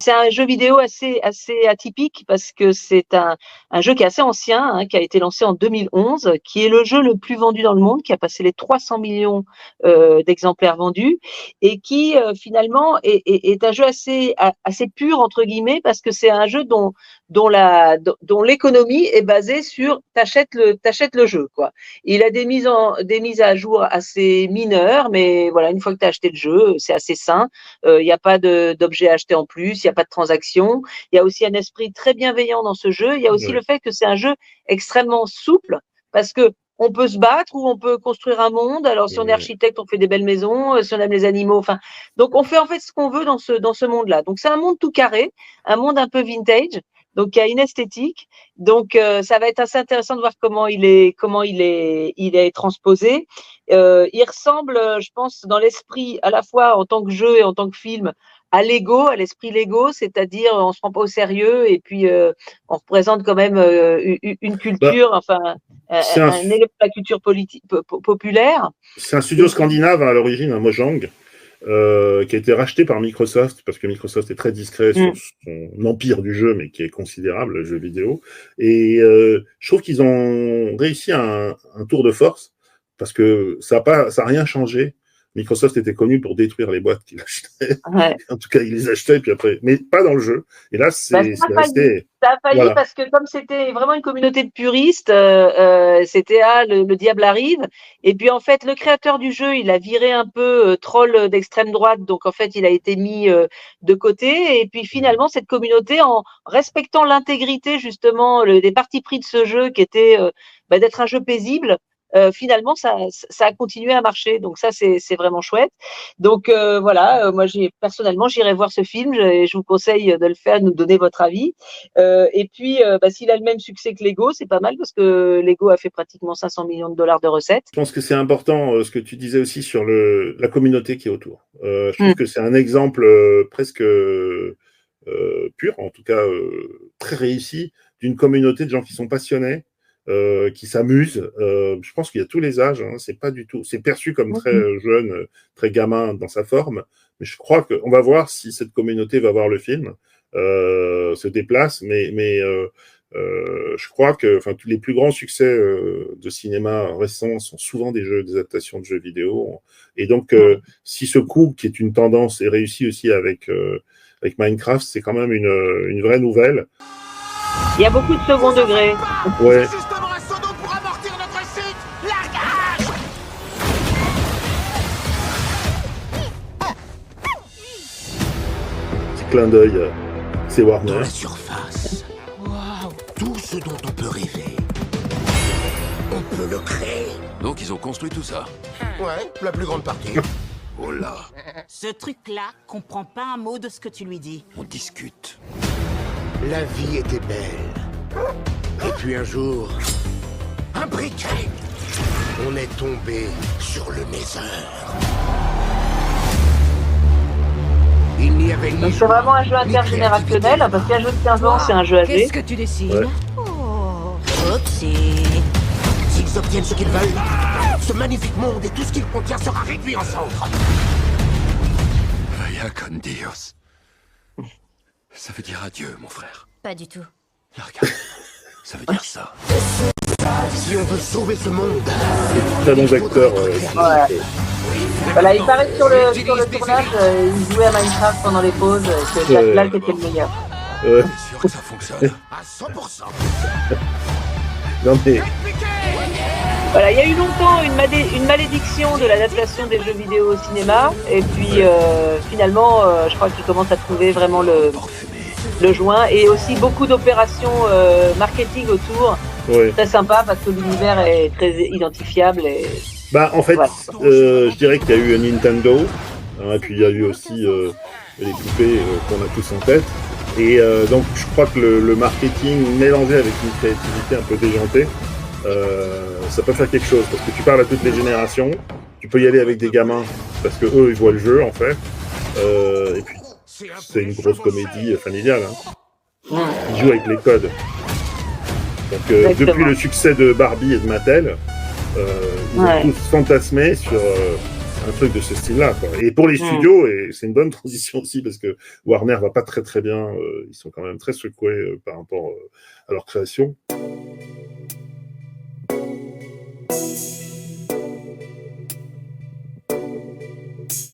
c'est un jeu vidéo assez atypique parce que c'est un jeu qui est assez ancien, hein, qui a été lancé en 2011, qui est le jeu le plus vendu dans le monde, qui a passé les 300 millions d'exemplaires vendus et qui finalement est un jeu assez pur entre guillemets parce que c'est un jeu dont l'économie est basée sur t'achètes le jeu, quoi. Il a des mises à jour assez mineures, mais voilà, une fois que tu as acheté le jeu, c'est assez sain. Il n'y a pas d'objets achetés en plus, il n'y a pas de transactions. Il y a aussi un esprit très bienveillant dans ce jeu. Il y a aussi Oui. le fait que c'est un jeu extrêmement souple parce que on peut se battre ou on peut construire un monde. Alors, si on est architecte, on fait des belles maisons. Si on aime les animaux, enfin, donc on fait en fait ce qu'on veut dans ce monde-là. Donc, c'est un monde tout carré, un monde un peu vintage. Donc, il y a une esthétique. Donc, ça va être assez intéressant de voir comment il est transposé. Il ressemble, je pense, dans l'esprit, à la fois en tant que jeu et en tant que film, à Lego, à l'esprit Lego, c'est-à-dire on se prend pas au sérieux et puis on représente quand même une culture, enfin un élément de la culture populaire. C'est un studio scandinave à l'origine, un Mojang, qui a été racheté par Microsoft, parce que Microsoft est très discret sur son empire du jeu, mais qui est considérable, le jeu vidéo. Et je trouve qu'ils ont réussi un tour de force, parce que ça a rien changé. Microsoft était connu pour détruire les boîtes qu'il achetait. Ouais. En tout cas, il les achetait, puis après, mais pas dans le jeu. Et là, c'est resté. Ça a failli Voilà. parce que comme c'était vraiment une communauté de puristes, c'était le diable arrive. Et puis en fait, le créateur du jeu, il a viré un peu troll d'extrême droite, donc en fait, il a été mis de côté. Et puis finalement, cette communauté, en respectant l'intégrité justement des partis pris de ce jeu, qui était d'être un jeu paisible. Finalement, ça a continué à marcher. Donc ça, c'est vraiment chouette. Donc voilà, moi personnellement, j'irai voir ce film. Je vous conseille de le faire, de nous donner votre avis. Et puis, s'il a le même succès que Lego, c'est pas mal parce que Lego a fait pratiquement 500 millions de dollars de recettes. Je pense que c'est important ce que tu disais aussi sur la communauté qui est autour. Je trouve que c'est un exemple presque pur, en tout cas très réussi, d'une communauté de gens qui sont passionnés, qui s'amusent. Je pense qu'il y a tous les âges. Hein, c'est pas du tout. C'est perçu comme très jeune, très gamin dans sa forme. Mais je crois qu'on va voir si cette communauté va voir le film, se déplace. Mais je crois que, enfin, tous les plus grands succès de cinéma récents sont souvent des adaptations de jeux vidéo. Et donc, si ce coup, qui est une tendance, est réussi aussi avec Minecraft, c'est quand même une vraie nouvelle. Il y a beaucoup de second degré. Ouais. C'est justement un seau d'eau pour amortir notre chute. Largage. Petit clin d'œil, c'est Warner. Dans la surface, tout ce dont on peut rêver, on peut le créer. Donc ils ont construit tout ça. Ouais, la plus grande partie. Oh là, Ce truc-là comprend pas un mot de ce que tu lui dis. on discute. La vie était belle. Et puis un jour, un briquet. On est tombé sur le Nether. Il n'y avait ni Donc c'est vraiment un jeu intergénérationnel, parce qu'un jeu de 15 ans, c'est un jeu âgé. Qu'est-ce que tu décides? Ouais. Oh, oupsie. S'ils obtiennent ce qu'ils veulent, ce magnifique monde et tout ce qu'il contient sera réduit en cendres. Vaya con Dios. Ça veut dire adieu, mon frère. Pas du tout. Là, regarde. Ça veut dire ça. Si on veut sauver ce monde, Très bons acteurs. Ouais. Voilà, il paraît que sur le tournage, il jouait à Minecraft pendant les pauses, que Jack Black était le meilleur. T'es sûr que ça fonctionne? à 100%. Non mais Voilà, il y a eu longtemps une malédiction de l'adaptation des jeux vidéo au cinéma, et puis finalement, je crois qu'ils commencent à trouver vraiment le joint, et aussi beaucoup d'opérations marketing autour, ouais. très sympa parce que l'univers est très identifiable. Et Bah en fait, voilà. je dirais qu'il y a eu Nintendo, hein, et puis il y a eu aussi les poupées qu'on a tous en tête. Et donc je crois que le marketing mélangé avec une créativité un peu déjantée, ça peut faire quelque chose, parce que tu parles à toutes les générations, tu peux y aller avec des gamins, parce que eux ils voient le jeu en fait, et puis c'est une grosse comédie familiale. Hein. Ils jouent avec les codes. Donc depuis le succès de Barbie et de Mattel, ils ont tous fantasmé sur un truc de ce style-là, quoi. Et pour les studios, et c'est une bonne transition aussi parce que Warner va pas très très bien, ils sont quand même très secoués par rapport à leur création.